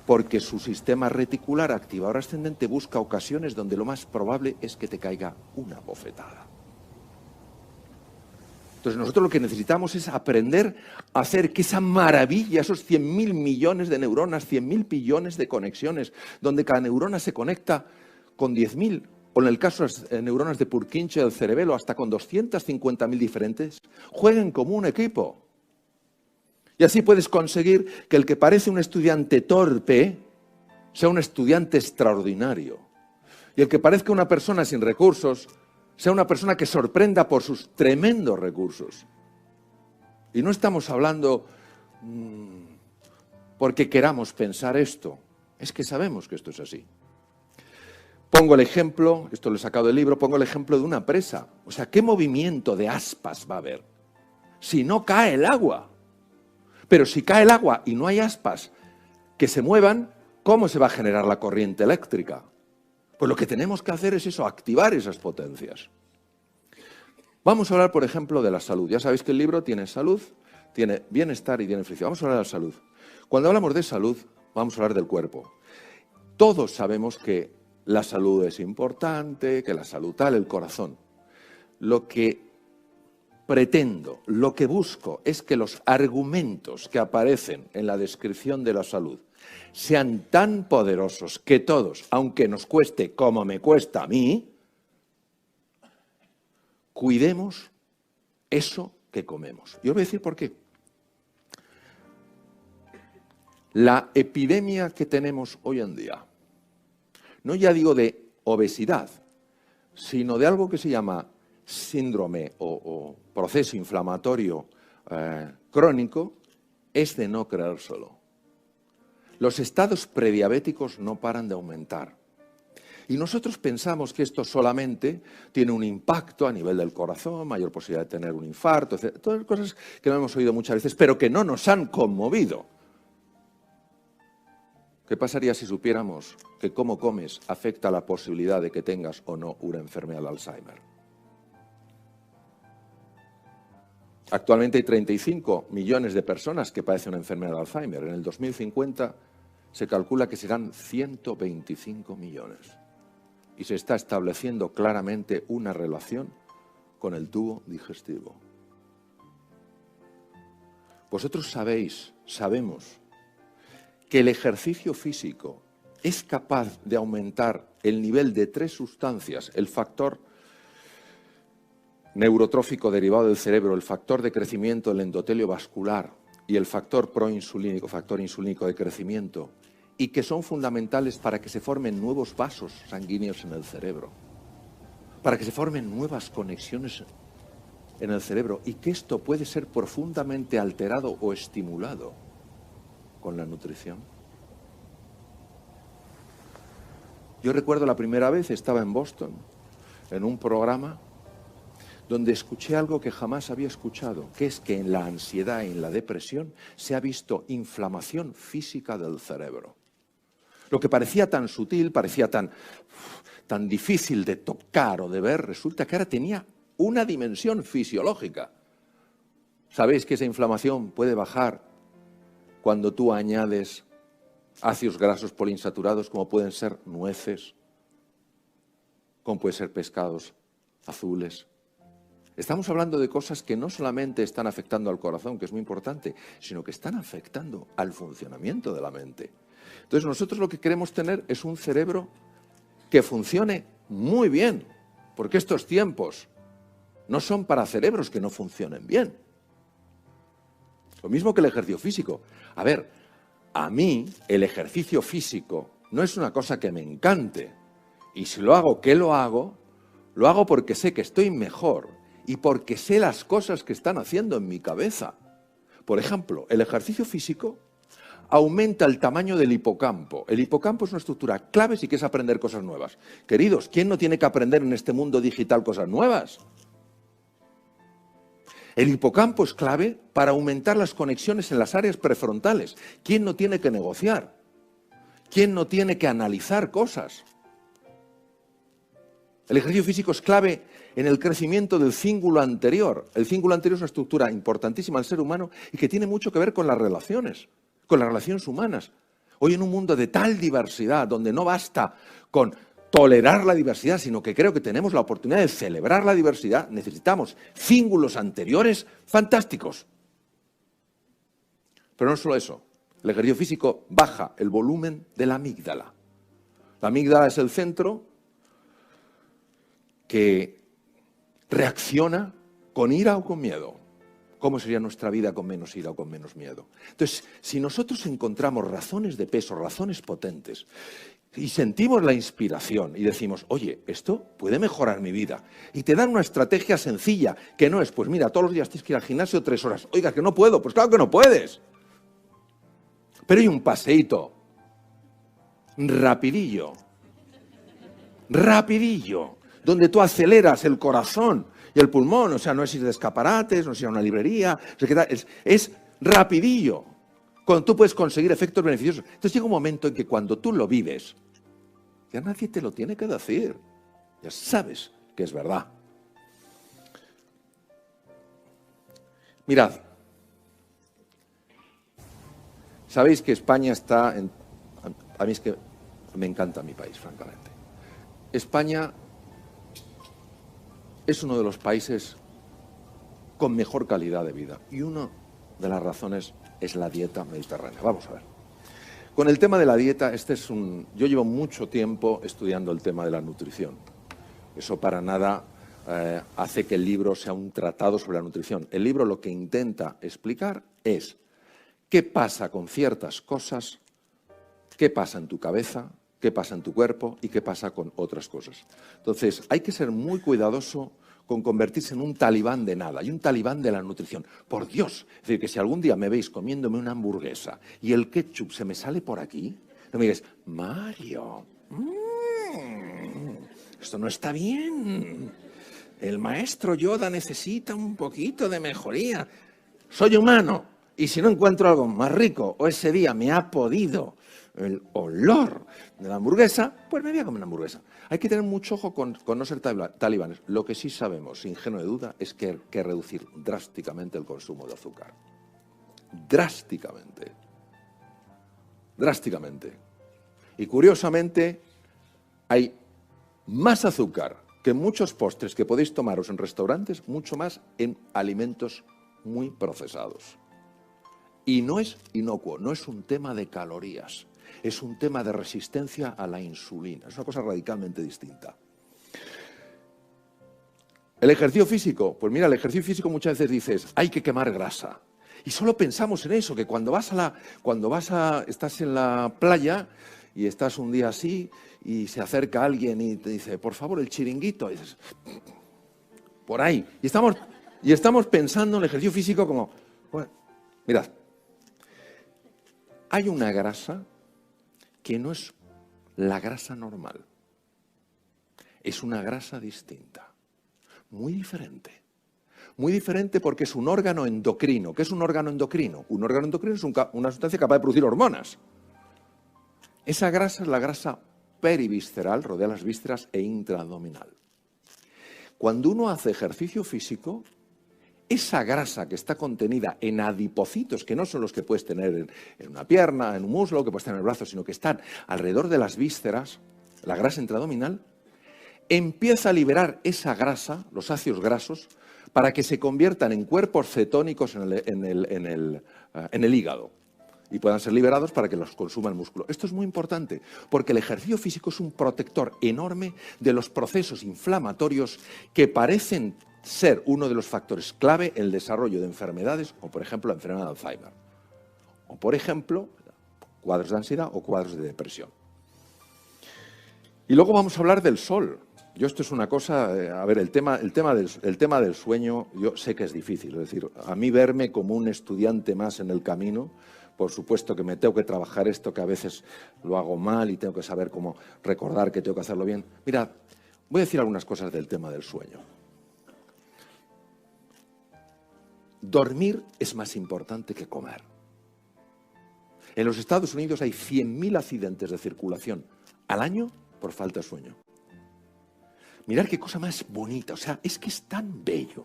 Porque su sistema reticular activador ascendente busca ocasiones donde lo más probable es que te caiga una bofetada. Entonces nosotros lo que necesitamos es aprender a hacer que esa maravilla, esos 100.000 millones de neuronas, 100.000 billones de conexiones, donde cada neurona se conecta con 10.000, o en el caso de las neuronas de Purkinje del cerebelo, hasta con 250.000 diferentes, jueguen como un equipo. Y así puedes conseguir que el que parece un estudiante torpe sea un estudiante extraordinario. Y el que parezca una persona sin recursos sea una persona que sorprenda por sus tremendos recursos. Y no estamos hablando porque queramos pensar esto, es que sabemos que esto es así. Pongo el ejemplo, esto lo he sacado del libro, pongo el ejemplo de una presa. O sea, ¿qué movimiento de aspas va a haber si no cae el agua? Pero si cae el agua y no hay aspas que se muevan, ¿cómo se va a generar la corriente eléctrica? Pues lo que tenemos que hacer es eso, activar esas potencias. Vamos a hablar, por ejemplo, de la salud. Ya sabéis que el libro tiene salud, tiene bienestar y tiene felicidad. Vamos a hablar de la salud. Cuando hablamos de salud, vamos a hablar del cuerpo. Todos sabemos que la salud es importante, que la salud tal, el corazón. Lo que pretendo, lo que busco es que los argumentos que aparecen en la descripción de la salud sean tan poderosos que todos, aunque nos cueste como me cuesta a mí, cuidemos eso que comemos. Y os voy a decir por qué. La epidemia que tenemos hoy en día, no ya digo de obesidad, sino de algo que se llama síndrome o proceso inflamatorio crónico, es de no creérselo. Los estados prediabéticos no paran de aumentar. Y nosotros pensamos que esto solamente tiene un impacto a nivel del corazón, mayor posibilidad de tener un infarto, etc. Todas cosas que no hemos oído muchas veces, pero que no nos han conmovido. ¿Qué pasaría si supiéramos que cómo comes afecta la posibilidad de que tengas o no una enfermedad de Alzheimer? Actualmente hay 35 millones de personas que padecen una enfermedad de Alzheimer. En el 2050 se calcula que serán 125 millones. Y se está estableciendo claramente una relación con el tubo digestivo. Vosotros sabemos que el ejercicio físico es capaz de aumentar el nivel de 3 sustancias, el factor neurotrófico derivado del cerebro, el factor de crecimiento del endotelio vascular y el factor proinsulínico, factor insulínico de crecimiento, y que son fundamentales para que se formen nuevos vasos sanguíneos en el cerebro, para que se formen nuevas conexiones en el cerebro, y que esto puede ser profundamente alterado o estimulado con la nutrición. Yo recuerdo la primera vez, estaba en Boston, en un programa donde escuché algo que jamás había escuchado, que es que en la ansiedad y en la depresión se ha visto inflamación física del cerebro. Lo que parecía tan sutil, parecía tan difícil de tocar o de ver, resulta que ahora tenía una dimensión fisiológica. ¿Sabéis que esa inflamación puede bajar cuando tú añades ácidos grasos poliinsaturados, como pueden ser nueces, como pueden ser pescados azules? Estamos hablando de cosas que no solamente están afectando al corazón, que es muy importante, sino que están afectando al funcionamiento de la mente. Entonces nosotros lo que queremos tener es un cerebro que funcione muy bien, porque estos tiempos no son para cerebros que no funcionen bien. Lo mismo que el ejercicio físico. A ver, a mí el ejercicio físico no es una cosa que me encante. Y si lo hago, ¿qué lo hago? Lo hago porque sé que estoy mejor y porque sé las cosas que están haciendo en mi cabeza. Por ejemplo, el ejercicio físico aumenta el tamaño del hipocampo. El hipocampo es una estructura clave si quieres aprender cosas nuevas. Queridos, ¿quién no tiene que aprender en este mundo digital cosas nuevas? El hipocampo es clave para aumentar las conexiones en las áreas prefrontales. ¿Quién no tiene que negociar? ¿Quién no tiene que analizar cosas? El ejercicio físico es clave en el crecimiento del cíngulo anterior. El cíngulo anterior es una estructura importantísima al ser humano y que tiene mucho que ver con las relaciones humanas. Hoy en un mundo de tal diversidad, donde no basta con tolerar la diversidad, sino que creo que tenemos la oportunidad de celebrar la diversidad, necesitamos cíngulos anteriores fantásticos. Pero no solo eso, el ejercicio físico baja el volumen de la amígdala. La amígdala es el centro que reacciona con ira o con miedo. ¿Cómo sería nuestra vida con menos ira o con menos miedo? Entonces, si nosotros encontramos razones de peso, razones potentes, y sentimos la inspiración y decimos, oye, esto puede mejorar mi vida, y te dan una estrategia sencilla, que no es, pues mira, todos los días tienes que ir al gimnasio 3 horas. Oiga, que no puedo. Pues claro que no puedes. Pero hay un paseíto, rapidillo, donde tú aceleras el corazón y el pulmón, o sea, no es ir de escaparates, no es ir a una librería, es rapidillo, cuando tú puedes conseguir efectos beneficiosos. Entonces llega un momento en que cuando tú lo vives, ya nadie te lo tiene que decir, ya sabes que es verdad. Mirad, sabéis que España está en... A mí es que me encanta mi país, francamente. España es uno de los países con mejor calidad de vida y una de las razones es la dieta mediterránea. Vamos a ver. Con el tema de la dieta, yo llevo mucho tiempo estudiando el tema de la nutrición. Eso para nada hace que el libro sea un tratado sobre la nutrición. El libro lo que intenta explicar es qué pasa con ciertas cosas, qué pasa en tu cabeza, qué pasa en tu cuerpo y qué pasa con otras cosas. Entonces, hay que ser muy cuidadoso con convertirse en un talibán de nada y un talibán de la nutrición. Por Dios, es decir, que si algún día me veis comiéndome una hamburguesa y el ketchup se me sale por aquí, no me digáis, Mario, esto no está bien. El maestro Yoda necesita un poquito de mejoría. Soy humano y si no encuentro algo más rico o ese día me ha podido el olor de la hamburguesa, pues me voy a comer una hamburguesa. Hay que tener mucho ojo con no ser talibanes. Lo que sí sabemos, sin ingenuo de duda, es que hay que reducir drásticamente el consumo de azúcar. Drásticamente. Drásticamente. Y curiosamente, hay más azúcar que en muchos postres que podéis tomaros en restaurantes, mucho más en alimentos muy procesados. Y no es inocuo, no es un tema de calorías, es un tema de resistencia a la insulina. Es una cosa radicalmente distinta. El ejercicio físico, pues mira, el ejercicio físico muchas veces dices, hay que quemar grasa. Y solo pensamos en eso, que estás en la playa y estás un día así y se acerca alguien y te dice, por favor, el chiringuito. Y dices, por ahí. Y estamos pensando en el ejercicio físico como, bueno, mirad, hay una grasa que no es la grasa normal. Es una grasa distinta, muy diferente. Muy diferente porque es un órgano endocrino. ¿Qué es un órgano endocrino? Un órgano endocrino es una sustancia capaz de producir hormonas. Esa grasa es la grasa perivisceral, rodea las vísceras e intraabdominal. Cuando uno hace ejercicio físico, esa grasa que está contenida en adipocitos, que no son los que puedes tener en una pierna, en un muslo, que puedes tener en el brazo, sino que están alrededor de las vísceras, la grasa intraabdominal, empieza a liberar esa grasa, los ácidos grasos, para que se conviertan en cuerpos cetónicos en el hígado y puedan ser liberados para que los consuma el músculo. Esto es muy importante porque el ejercicio físico es un protector enorme de los procesos inflamatorios que parecen ser uno de los factores clave en el desarrollo de enfermedades, o por ejemplo la enfermedad de Alzheimer, o por ejemplo cuadros de ansiedad o cuadros de depresión. Y luego vamos a hablar del sol. Yo esto es una cosa, a ver, el tema del sueño, yo sé que es difícil, es decir, a mí verme como un estudiante más en el camino, por supuesto que me tengo que trabajar esto, que a veces lo hago mal y tengo que saber cómo recordar que tengo que hacerlo bien. Mirad, voy a decir algunas cosas del tema del sueño. Dormir es más importante que comer. En los Estados Unidos hay 100.000 accidentes de circulación al año por falta de sueño. Mirad qué cosa más bonita, o sea, es que es tan bello.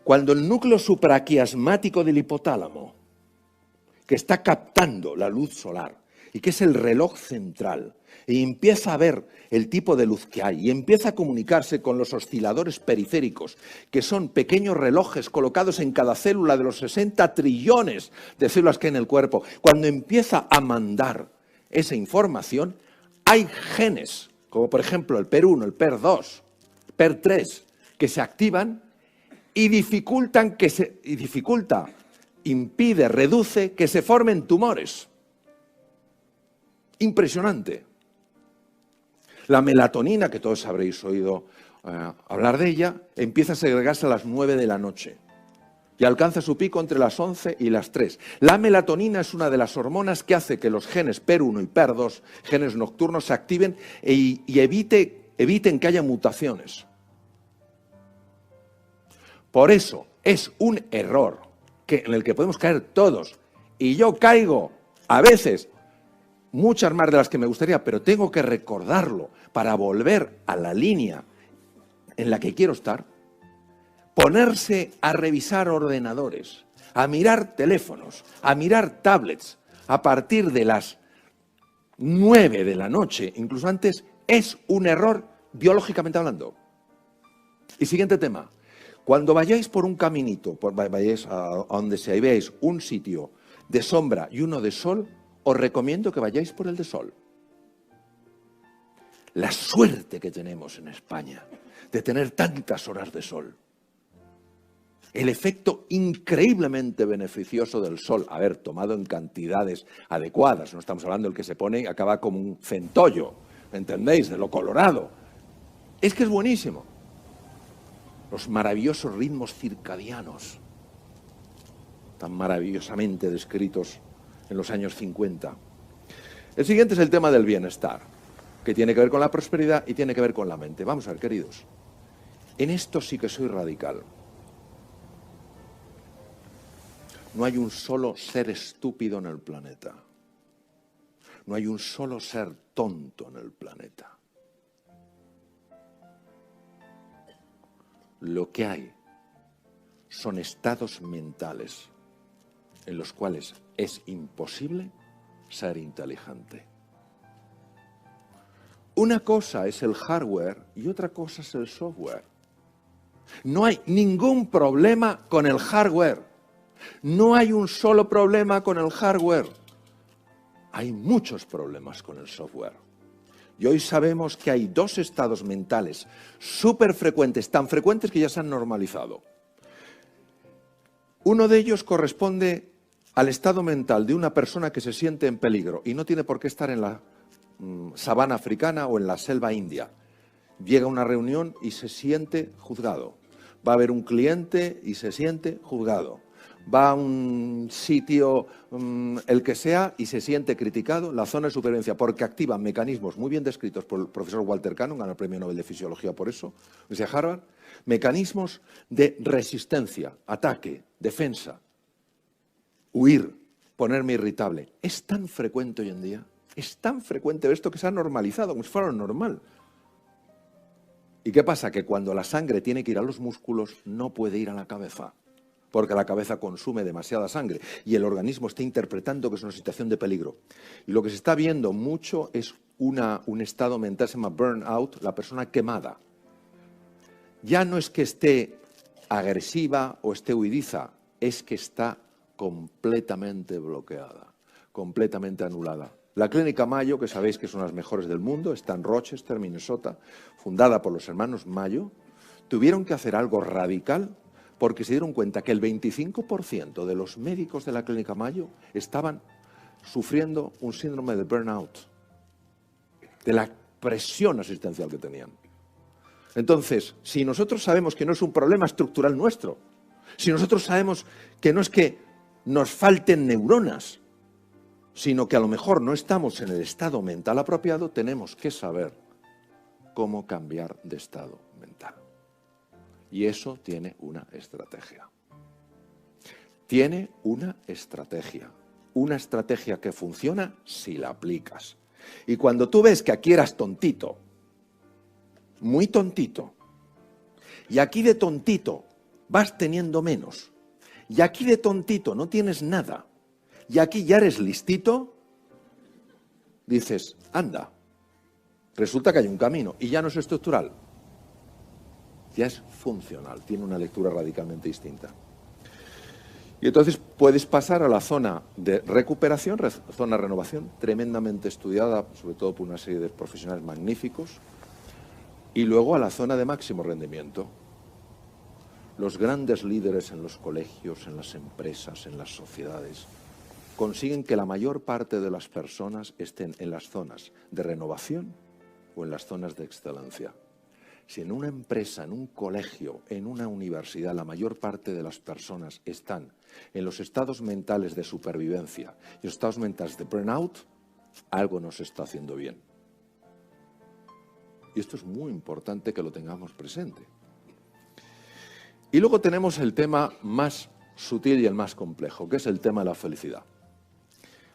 Cuando el núcleo supraquiasmático del hipotálamo, que está captando la luz solar y que es el reloj central, y empieza a ver el tipo de luz que hay y empieza a comunicarse con los osciladores periféricos, que son pequeños relojes colocados en cada célula de los 60 trillones de células que hay en el cuerpo, cuando empieza a mandar esa información, hay genes, como por ejemplo el PER1, el PER2, PER3, que se activan y impide, reduce que se formen tumores. Impresionante. La melatonina, que todos habréis oído hablar de ella, empieza a segregarse a las 9 de la noche y alcanza su pico entre las 11 y las 3. La melatonina es una de las hormonas que hace que los genes PER1 y PER2, genes nocturnos, se activen y eviten que haya mutaciones. Por eso es un error en el que podemos caer todos. Y yo caigo a veces, muchas más de las que me gustaría, pero tengo que recordarlo para volver a la línea en la que quiero estar. Ponerse a revisar ordenadores, a mirar teléfonos, a mirar tablets a partir de las 9 de la noche, incluso antes, es un error biológicamente hablando. Y siguiente tema. Cuando vayáis por un caminito, vayáis a donde sea y veáis un sitio de sombra y uno de sol, os recomiendo que vayáis por el de sol. La suerte que tenemos en España de tener tantas horas de sol. El efecto increíblemente beneficioso del sol, a ver, tomado en cantidades adecuadas, no estamos hablando del que se pone y acaba como un centollo, ¿me entendéis? De lo colorado. Es que es buenísimo. Los maravillosos ritmos circadianos, tan maravillosamente descritos en los años 50. El siguiente es el tema del bienestar. que tiene que ver con la prosperidad y tiene que ver con la mente. Vamos a ver, queridos, en esto sí que soy radical. No hay un solo ser estúpido en el planeta. No hay un solo ser tonto en el planeta. Lo que hay son estados mentales en los cuales es imposible ser inteligente. Una cosa es el hardware y otra cosa es el software. No hay ningún problema con el hardware. No hay un solo problema con el hardware. Hay muchos problemas con el software. Y hoy sabemos que hay dos estados mentales súper frecuentes, tan frecuentes que ya se han normalizado. Uno de ellos corresponde al estado mental de una persona que se siente en peligro y no tiene por qué estar en la sabana africana o en la selva india. Llega a una reunión y se siente juzgado. Va a haber un cliente y se siente juzgado. Va a un sitio, el que sea, y se siente criticado, la zona de supervivencia, porque activa mecanismos muy bien descritos por el profesor Walter Cannon, ganó el Premio Nobel de Fisiología por eso, desde Harvard, mecanismos de resistencia, ataque, defensa, huir, ponerme irritable. Es tan frecuente hoy en día, es tan frecuente esto que se ha normalizado, como si fuera lo normal. ¿Y qué pasa? Que cuando la sangre tiene que ir a los músculos, no puede ir a la cabeza, porque la cabeza consume demasiada sangre y el organismo está interpretando que es una situación de peligro. Y lo que se está viendo mucho es un estado mental, se llama burnout, la persona quemada. Ya no es que esté agresiva o esté huidiza, es que está completamente bloqueada, completamente anulada. La Clínica Mayo, que sabéis que es una de las mejores del mundo, está en Rochester, Minnesota, fundada por los hermanos Mayo, tuvieron que hacer algo radical porque se dieron cuenta que el 25% de los médicos de la Clínica Mayo estaban sufriendo un síndrome de burnout, de la presión asistencial que tenían. Entonces, si nosotros sabemos que no es un problema estructural nuestro, si nosotros sabemos que no es que nos falten neuronas, sino que a lo mejor no estamos en el estado mental apropiado, tenemos que saber cómo cambiar de estado mental. Y eso tiene una estrategia. Tiene una estrategia que funciona si la aplicas. Y cuando tú ves que aquí eras tontito, muy tontito, y aquí de tontito vas teniendo menos, y aquí de tontito no tienes nada, y aquí ya eres listito, dices, anda, resulta que hay un camino, y ya no es estructural, ya es funcional, tiene una lectura radicalmente distinta. Y entonces puedes pasar a la zona de recuperación, zona de renovación, tremendamente estudiada, sobre todo por una serie de profesionales magníficos, y luego a la zona de máximo rendimiento. Los grandes líderes en los colegios, en las empresas, en las sociedades, consiguen que la mayor parte de las personas estén en las zonas de renovación o en las zonas de excelencia. Si en una empresa, en un colegio, en una universidad, la mayor parte de las personas están en los estados mentales de supervivencia y los estados mentales de burnout, algo no se está haciendo bien. Y esto es muy importante que lo tengamos presente. Y luego tenemos el tema más sutil y el más complejo, que es el tema de la felicidad.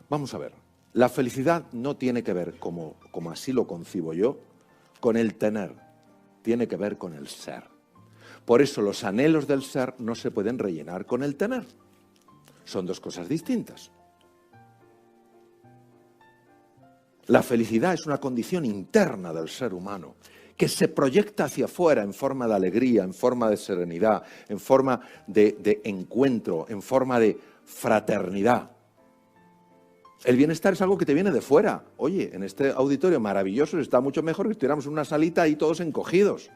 Vamos a ver, la felicidad no tiene que ver, como así lo concibo yo, con el tener, tiene que ver con el ser. Por eso los anhelos del ser no se pueden rellenar con el tener. Son dos cosas distintas. La felicidad es una condición interna del ser humano que se proyecta hacia afuera en forma de alegría, en forma de serenidad, en forma de encuentro, en forma de fraternidad. El bienestar es algo que te viene de fuera. Oye, en este auditorio maravilloso está mucho mejor que estuviéramos en una salita ahí todos encogidos.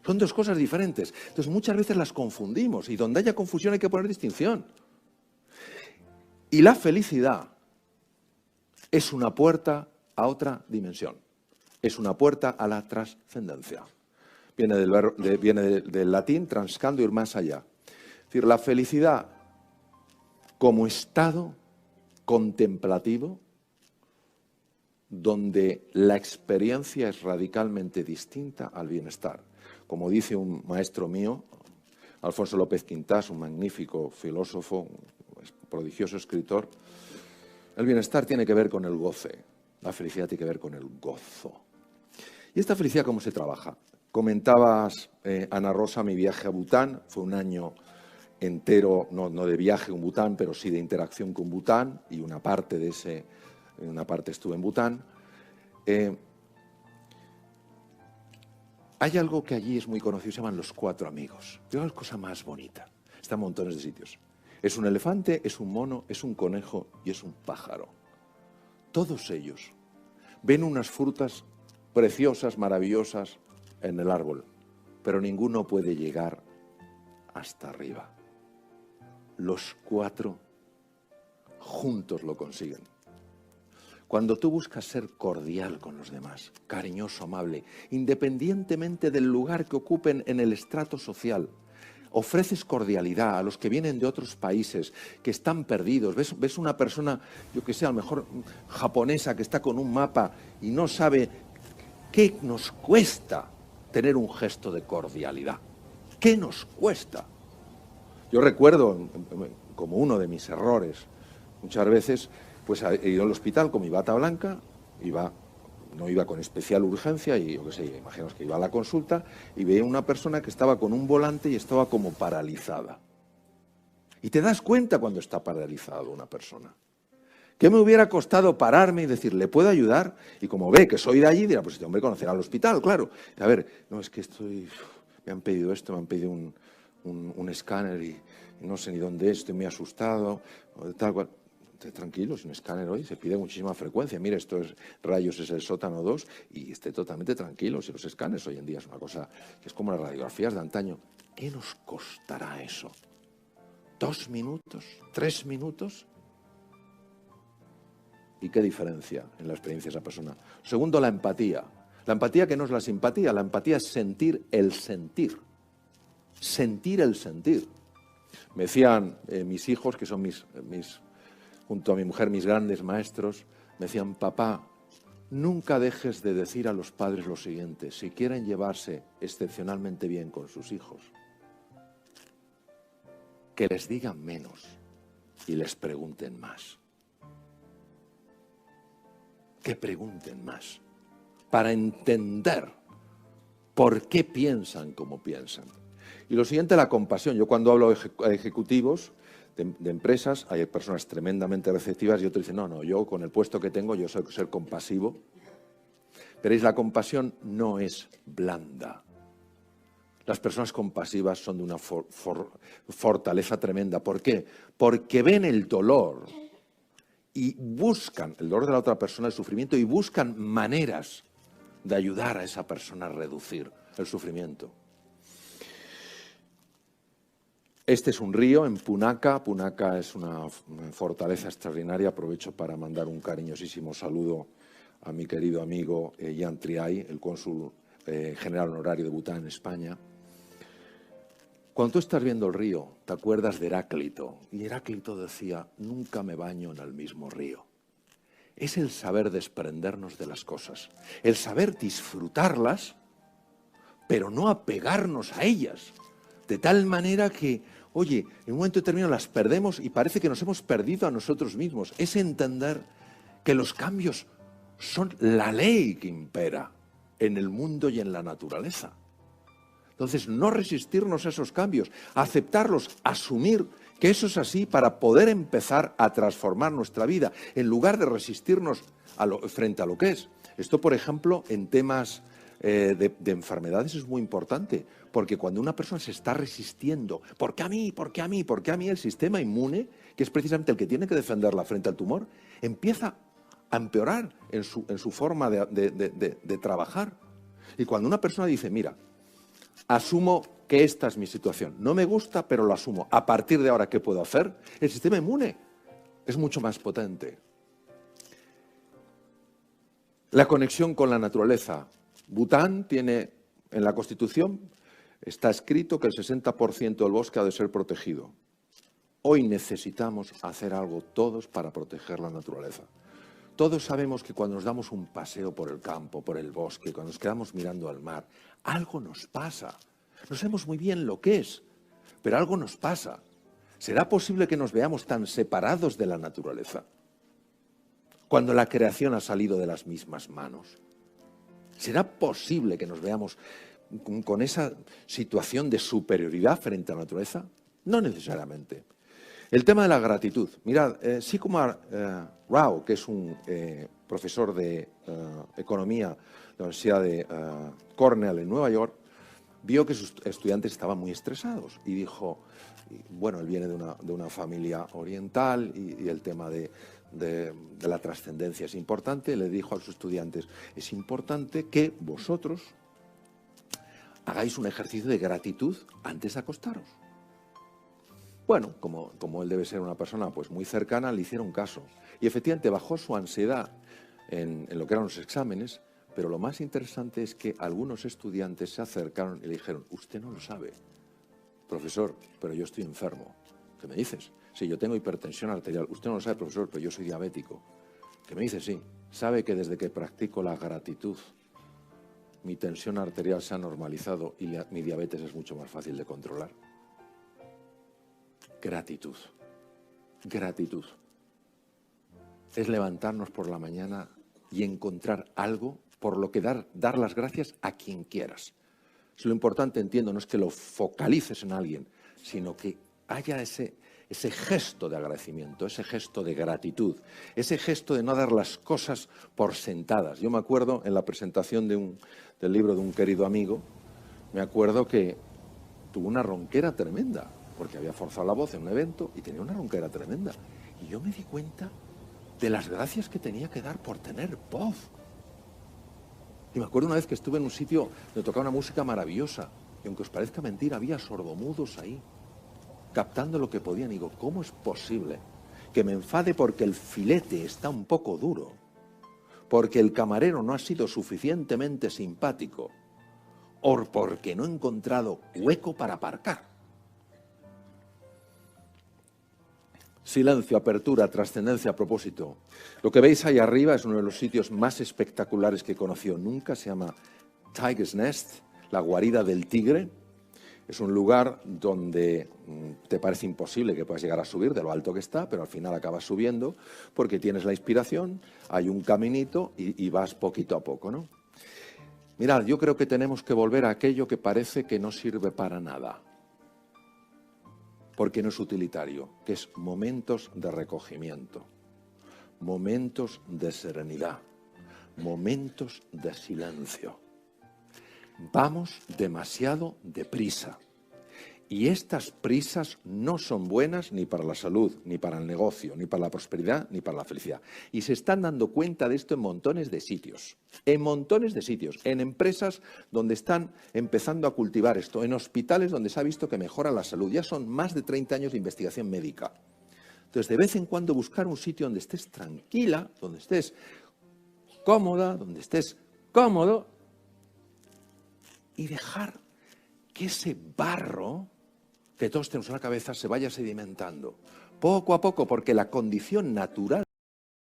Son dos cosas diferentes. Entonces muchas veces las confundimos y donde haya confusión hay que poner distinción. Y la felicidad es una puerta a otra dimensión. Es una puerta a la trascendencia. Viene del latín transcando, ir más allá. Es decir, la felicidad como estado contemplativo donde la experiencia es radicalmente distinta al bienestar. Como dice un maestro mío, Alfonso López Quintás, un magnífico filósofo, un prodigioso escritor, el bienestar tiene que ver con el goce, la felicidad tiene que ver con el gozo. ¿Y esta felicidad cómo se trabaja? Comentabas, Ana Rosa, mi viaje a Bután, fue un año entero, no de viaje en Bután, pero sí de interacción con Bután, y una parte estuve en Bután. Hay algo que allí es muy conocido, se llaman los 4 amigos. Es la cosa más bonita. Está en montones de sitios. Es un elefante, es un mono, es un conejo y es un pájaro. Todos ellos ven unas frutas preciosas, maravillosas en el árbol, pero ninguno puede llegar hasta arriba. Los 4 juntos lo consiguen. Cuando tú buscas ser cordial con los demás, cariñoso, amable, independientemente del lugar que ocupen en el estrato social, ofreces cordialidad a los que vienen de otros países, que están perdidos. Ves una persona, yo que sé, a lo mejor japonesa, que está con un mapa y no sabe qué nos cuesta tener un gesto de cordialidad. ¿Qué nos cuesta? Yo recuerdo, como uno de mis errores, muchas veces, pues he ido al hospital con mi bata blanca, no iba con especial urgencia, y yo qué sé, imaginaos que iba a la consulta y veía una persona que estaba con un volante y estaba como paralizada. Y te das cuenta cuando está paralizado una persona. ¿Qué me hubiera costado pararme y decir, ¿le puedo ayudar? Y como ve que soy de allí, dirá, pues este hombre conocerá al hospital, claro. A ver, no, es que me han pedido esto, me han pedido un escáner y no sé ni dónde es, estoy muy asustado, tal cual. Tranquilo, sin escáner hoy se pide muchísima frecuencia. Mire, esto es rayos, es el sótano 2, y esté totalmente tranquilo. Si los escáneres hoy en día es una cosa que es como las radiografías de antaño, ¿qué nos costará eso? ¿2 minutos? ¿3 minutos? ¿Y qué diferencia en la experiencia de esa persona? Segundo, la empatía. La empatía, que no es la simpatía, la empatía es sentir el sentir. Sentir el sentir. Me decían mis hijos, que son junto a mi mujer, mis grandes maestros, me decían, papá, nunca dejes de decir a los padres lo siguiente: si quieren llevarse excepcionalmente bien con sus hijos, que les digan menos y les pregunten más. Que pregunten más, para entender por qué piensan como piensan. Y lo siguiente, la compasión. Yo cuando hablo a ejecutivos de empresas, hay personas tremendamente receptivas y otros dicen, no, yo con el puesto que tengo, yo soy ser compasivo. Veréis, la compasión no es blanda. Las personas compasivas son de una fortaleza tremenda. ¿Por qué? Porque ven el dolor y buscan el dolor de la otra persona, el sufrimiento, y buscan maneras de ayudar a esa persona a reducir el sufrimiento. Este es un río en Punaca. Punaca es una fortaleza extraordinaria. Aprovecho para mandar un cariñosísimo saludo a mi querido amigo Yan Triay, el cónsul general honorario de Bután en España. Cuando tú estás viendo el río, te acuerdas de Heráclito. Y Heráclito decía, nunca me baño en el mismo río. Es el saber desprendernos de las cosas, el saber disfrutarlas, pero no apegarnos a ellas. De tal manera que, oye, en un momento determinado las perdemos y parece que nos hemos perdido a nosotros mismos. Es entender que los cambios son la ley que impera en el mundo y en la naturaleza. Entonces, no resistirnos a esos cambios, aceptarlos, asumir que eso es así para poder empezar a transformar nuestra vida, en lugar de resistirnos frente a lo que es. Esto, por ejemplo, en temas de enfermedades es muy importante, porque cuando una persona se está resistiendo, ¿por qué a mí? ¿Por qué a mí? ¿Por qué a mí? El sistema inmune, que es precisamente el que tiene que defenderla frente al tumor, empieza a empeorar en su forma de trabajar. Y cuando una persona dice, mira, asumo que esta es mi situación, no me gusta, pero lo asumo, a partir de ahora, ¿qué puedo hacer? El sistema inmune es mucho más potente. La conexión con la naturaleza. Bután tiene, en la Constitución, está escrito que el 60% del bosque ha de ser protegido. Hoy necesitamos hacer algo todos para proteger la naturaleza. Todos sabemos que cuando nos damos un paseo por el campo, por el bosque, cuando nos quedamos mirando al mar, algo nos pasa. No sabemos muy bien lo que es, pero algo nos pasa. ¿Será posible que nos veamos tan separados de la naturaleza cuando la creación ha salido de las mismas manos? ¿Será posible que nos veamos con esa situación de superioridad frente a la naturaleza? No necesariamente. El tema de la gratitud. Mirad, Sigmund Rao, que es un profesor de economía de la Universidad de Cornell en Nueva York, vio que sus estudiantes estaban muy estresados y dijo, bueno, él viene de una familia oriental y el tema de la trascendencia es importante, le dijo a sus estudiantes, es importante que vosotros hagáis un ejercicio de gratitud antes de acostaros. Bueno, como él debe ser una persona pues muy cercana, le hicieron caso. Y efectivamente bajó su ansiedad en lo que eran los exámenes, pero lo más interesante es que algunos estudiantes se acercaron y le dijeron, usted no lo sabe, profesor, pero yo estoy enfermo. ¿Qué me dices? Sí, yo tengo hipertensión arterial. Usted no lo sabe, profesor, pero yo soy diabético. ¿Qué me dice? Sí. ¿Sabe que desde que practico la gratitud, mi tensión arterial se ha normalizado y mi diabetes es mucho más fácil de controlar? Gratitud. Gratitud. Es levantarnos por la mañana y encontrar algo por lo que dar las gracias a quien quieras. Lo importante, entiendo, no es que lo focalices en alguien, sino que haya ese gesto de agradecimiento, ese gesto de gratitud, ese gesto de no dar las cosas por sentadas. Yo me acuerdo en la presentación del libro de un querido amigo, me acuerdo que tuvo una ronquera tremenda, porque había forzado la voz en un evento y tenía una ronquera tremenda. Y yo me di cuenta de las gracias que tenía que dar por tener voz. Y me acuerdo una vez que estuve en un sitio donde tocaba una música maravillosa, y aunque os parezca mentira, había sordomudos ahí, captando lo que podían. Y digo, ¿cómo es posible que me enfade porque el filete está un poco duro, porque el camarero no ha sido suficientemente simpático, o porque no he encontrado hueco para aparcar? Silencio, apertura, trascendencia, a propósito. Lo que veis ahí arriba es uno de los sitios más espectaculares que he conocido nunca. Se llama Tiger's Nest, la guarida del tigre. Es un lugar donde te parece imposible que puedas llegar a subir de lo alto que está, pero al final acabas subiendo porque tienes la inspiración, hay un caminito y vas poquito a poco, ¿no? Mirad, yo creo que tenemos que volver a aquello que parece que no sirve para nada, porque no es utilitario, que es momentos de recogimiento, momentos de serenidad, momentos de silencio. Vamos demasiado deprisa y estas prisas no son buenas ni para la salud, ni para el negocio, ni para la prosperidad, ni para la felicidad. Y se están dando cuenta de esto en montones de sitios, en empresas donde están empezando a cultivar esto, en hospitales donde se ha visto que mejora la salud. Ya son más de 30 años de investigación médica. Entonces, de vez en cuando buscar un sitio donde estés tranquila, donde estés cómoda, donde estés cómodo, y dejar que ese barro que todos tenemos en la cabeza se vaya sedimentando, poco a poco, porque la condición natural